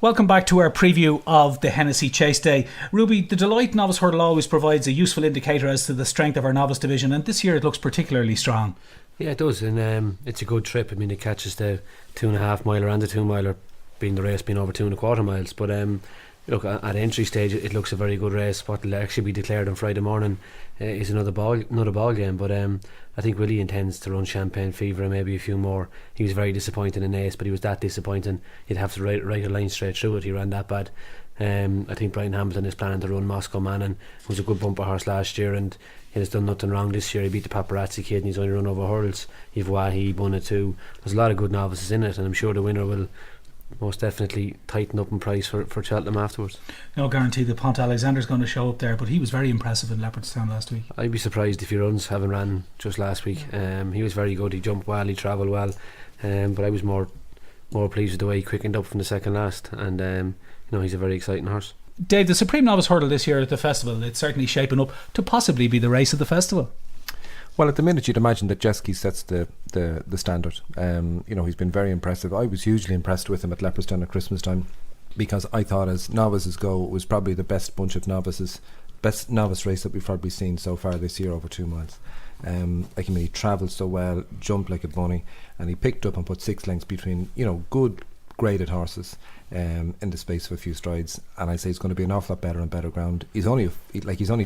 Welcome back to our preview of the Hennessy Chase Day. Ruby, the Deloitte Novice Hurdle always provides a useful indicator as to the strength of our novice division, and this year it looks particularly strong. Yeah, it does, and it's a good trip. I mean, it catches the 2.5 miler and the 2 miler, being the race being over 2.25 miles. But look, at entry stage, it looks a very good race. What will actually be declared on Friday morning is another ball game. But I think Willie intends to run Champagne Fever and maybe a few more. He was very disappointing in Ace, but he was that disappointing you'd have to write a line straight through it. He ran that bad. I think Brian Hamilton is planning to run Moscow Manning, who was a good bumper horse last year, and he has done nothing wrong this year. He beat the Paparazzi Kid and he's only run over hurdles. You've Wahi won it too. There's a lot of good novices in it, and I'm sure the winner will most definitely tighten up in price for Cheltenham afterwards. No guarantee that Ponte Alexander's going to show up there, but he was very impressive in Leopardstown last week. I'd be surprised if he runs, having ran just last week. He was very good. He jumped well, he travelled well, but I was more pleased with the way he quickened up from the second last, and he's a very exciting horse. Dave, the Supreme Novice Hurdle this year at the festival, it's certainly shaping up to possibly be the race of the festival. Well, at the minute you'd imagine that Jeski sets the standard. He's been very impressive. I was hugely impressed with him at Leopardstown at Christmas time, because I thought, as novices go, it was probably the best bunch of novices, best novice race that we've probably seen so far this year over 2 miles. He travelled so well, jumped like a bunny, and he picked up and put 6 lengths between good graded horses in the space of a few strides, and I say he's going to be an awful lot better and better ground. He's only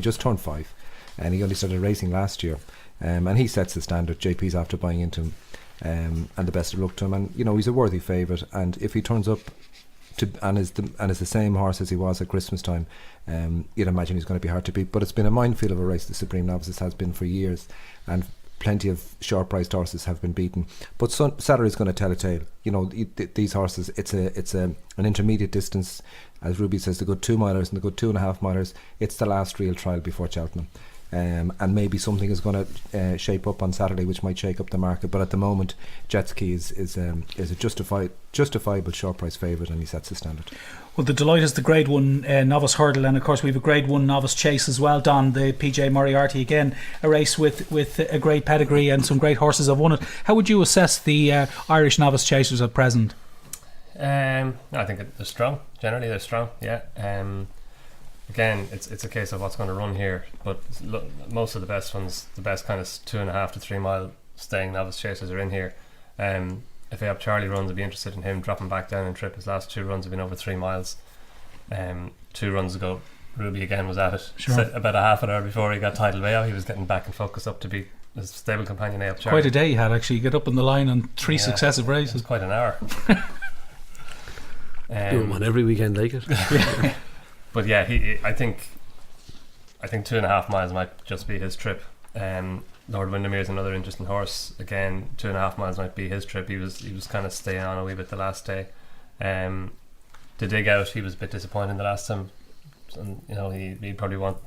just turned 5, and he only started racing last year. And he sets the standard. JP's after buying into him, and the best of luck to him. And he's a worthy favourite. And if he turns up and is the same horse as he was at Christmas time, you'd imagine he's going to be hard to beat. But it's been a minefield of a race, the Supreme Novices has been for years, and plenty of short-priced horses have been beaten. But Saturday's going to tell a tale. These horses, it's an intermediate distance, as Ruby says, the good 2 milers and the good 2.5 milers. It's the last real trial before Cheltenham. And maybe something is going to shape up on Saturday which might shake up the market, but at the moment Jetski is a justifiable short price favourite, and he sets the standard. Well, the Deloitte is the Grade 1 novice hurdle, and of course we have a Grade 1 novice chase as well. Don, the PJ Moriarty, again a race with a great pedigree, and some great horses have won it. How would you assess the Irish novice chasers at present? I think they're strong. Generally they're strong, yeah. Again, it's a case of what's going to run here, but most of the best ones, the best kind of 2.5 to 3 mile staying novice chasers are in here. If I have Charlie runs, I'd be interested in him dropping back down and trip. His last 2 runs have been over 3 miles. 2 runs ago, Ruby again was at it. Sure. About a half an hour before he got Tidal Way out, he was getting back and focused up to be his stable companion Abe Charlie. Quite a day he had, actually. Get up on the line on 3 successive races. Quite an hour. Do one every weekend like it. But yeah, I think 2.5 miles might just be his trip. Lord Windermere is another interesting horse. Again, 2.5 miles might be his trip. He was kind of staying on a wee bit the last day. To dig out, he was a bit disappointing the last time, and he probably want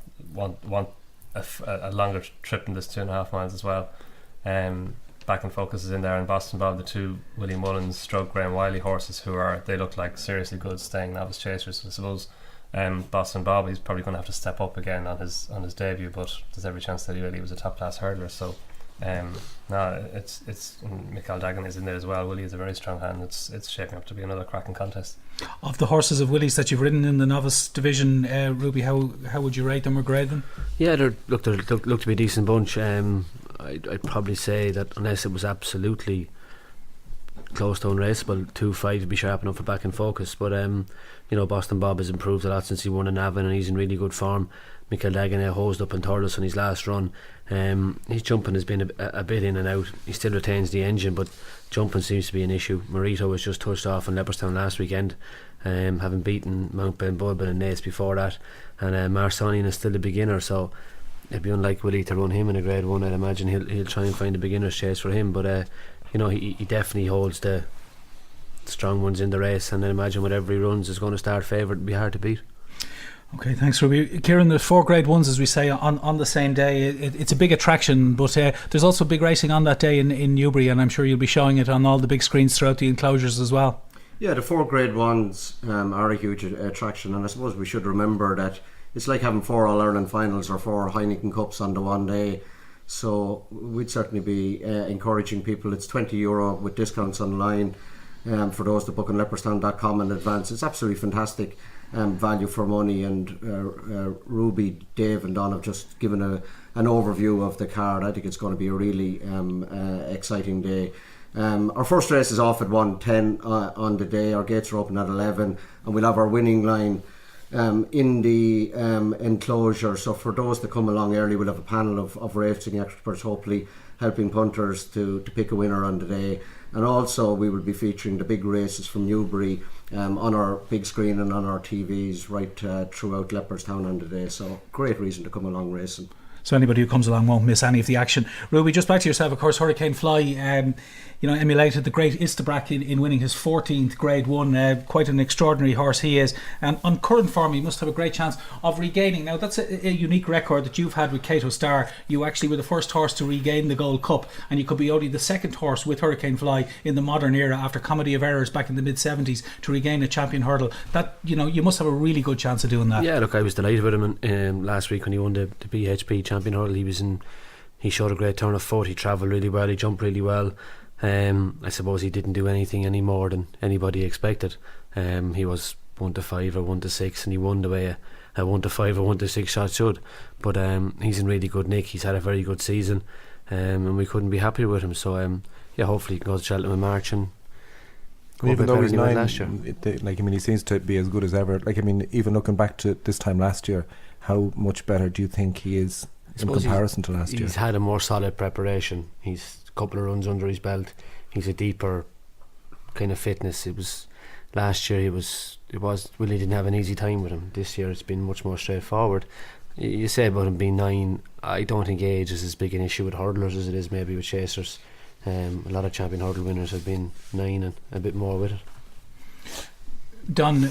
a longer trip than this 2.5 miles as well. Back and Focus is in there, and Boston Bob, the 2 William Mullins stroke Graham Wiley horses, they look like seriously good staying novice chasers. I suppose Boston Bob, he's probably going to have to step up again on his debut, but there's every chance that he really was a top class hurdler. So it's Michael Dagan is in there as well. Willie is a very strong hand. It's shaping up to be another cracking contest. Of the horses of Willie's that you've ridden in the novice division, Ruby, how would you rate them or grade them? Yeah, they look to be a decent bunch. I'd probably say that unless it was absolutely close to unraceable, 2-5 would be sharp enough for Back in Focus. But Boston Bob has improved a lot since he won in Navan, and he's in really good form. Michael Dagan hosed up in Thurles on his last run. His jumping has been a bit in and out. He still retains the engine, but jumping seems to be an issue. Marito was just touched off in Leopardstown last weekend, having beaten Mount Benbulben and Naas before that, and Marsonian is still a beginner, so it'd be unlike Willie to run him in a Grade 1. I'd imagine he'll try and find a beginner's chase for him, but he definitely holds the strong ones in the race, and I imagine whatever he runs is going to start favourite and be hard to beat. Okay, thanks, Ruby. Kieran, the 4 Grade 1s, as we say, on the same day, it's a big attraction, but there's also big racing on that day in Newbury, and I'm sure you'll be showing it on all the big screens throughout the enclosures as well. Yeah, the 4 Grade 1s are a huge attraction, and I suppose we should remember that it's like having 4 All-Ireland finals or 4 Heineken Cups on the one day. So we'd certainly be encouraging people. It's €20 with discounts online. for those that book on leopardstown.com in advance. It's absolutely fantastic value for money, and Ruby, Dave and Don have just given an overview of the card. I think it's going to be a really exciting day. Our first race is off at 1:10 on the day. Our gates are open at 11, and we'll have our winning line in the enclosure. So for those that come along early, we'll have a panel of racing experts, hopefully helping punters to pick a winner on the day. And also we will be featuring the big races from Newbury on our big screen and on our TVs right throughout Leopardstown on the day. So great reason to come along racing. So anybody who comes along won't miss any of the action. Ruby, just back to yourself, of course, Hurricane Fly emulated the great Istabrack in winning his 14th Grade 1. Quite an extraordinary horse he is. And on current form, he must have a great chance of regaining. Now, that's a unique record that you've had with Cato Star. You actually were the first horse to regain the Gold Cup, and you could be only the second horse with Hurricane Fly in the modern era after Comedy of Errors back in the mid-70s to regain a champion hurdle. That, you must have a really good chance of doing that. Yeah, look, I was delighted with him last week when he won the BHP champion hurdle. He showed a great turn of foot. He travelled really well. He jumped really well. I suppose he didn't do anything any more than anybody expected. He was 1-5 or 1-6, and he won the way a 1-5 or 1-6 shot should. But he's in really good nick. He's had a very good season, and we couldn't be happier with him. So hopefully he can go to Cheltenham in March and even though he's 9, last year. He seems to be as good as ever. Even looking back to this time last year, how much better do you think he is in comparison to last year? He's had a more solid preparation. He's a couple of runs under his belt. He's a deeper kind of fitness. It was last year. Willie didn't have an easy time with him. This year it's been much more straightforward. You say about him being 9. I don't think age is as big an issue with hurdlers as it is maybe with chasers. A lot of champion hurdle winners have been 9 and a bit more with it. Don,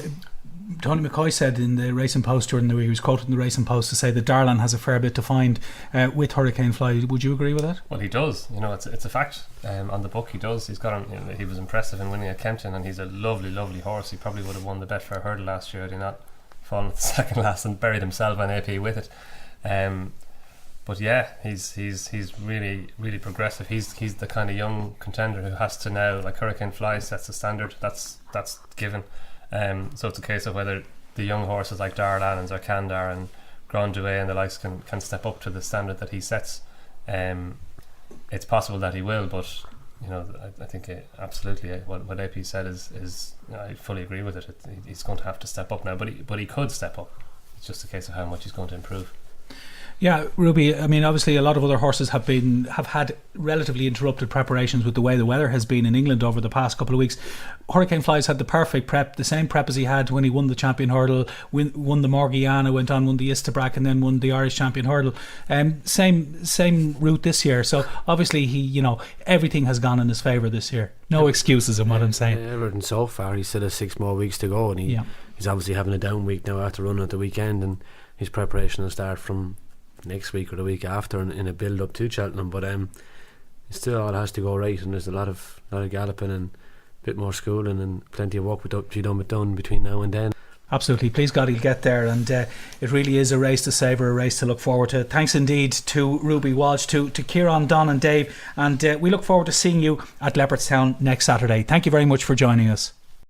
Tony McCoy said in the Racing Post during the week, he was quoted in the Racing Post to say that Darlan has a fair bit to find with Hurricane Fly. Would you agree with that? Well, he does. It's a fact. On the book, he does. He's got him. He was impressive in winning at Kempton, and he's a lovely, lovely horse. He probably would have won the Betfair hurdle last year had he not fallen at the second last and buried himself on AP with it. But yeah, he's really, really progressive. He's the kind of young contender who has to now, like Hurricane Fly sets the standard. That's given. So it's a case of whether the young horses like Darlan and Zarkandar and Grand Duet and the likes can step up to the standard that he sets. It's possible that he will, but I think absolutely what AP said is I fully agree with it. He's going to have to step up now, but he could step up. It's just a case of how much he's going to improve. Yeah, Ruby, obviously a lot of other horses have had relatively interrupted preparations with the way the weather has been in England over the past couple of weeks. Hurricane Fly's had the perfect prep, the same prep as he had when he won the champion hurdle, won the Morgiana, won the Istabrack, and then won the Irish champion hurdle. Same route this year. So obviously he, everything has gone in his favour this year. No excuses in what I'm saying. Everton so far, he still has 6 more weeks to go, and he's obviously having a down week now after running at the weekend, and his preparation will start from next week or the week after in a build up to Cheltenham, but still all has to go right, and there's a lot of galloping and a bit more schooling and plenty of work to be done between now and then. Absolutely, please God he'll get there, and it really is a race to savour, a race to look forward to. Thanks indeed to Ruby Walsh, to Kieran, Don and Dave, and we look forward to seeing you at Leopardstown next Saturday. Thank you very much for joining us.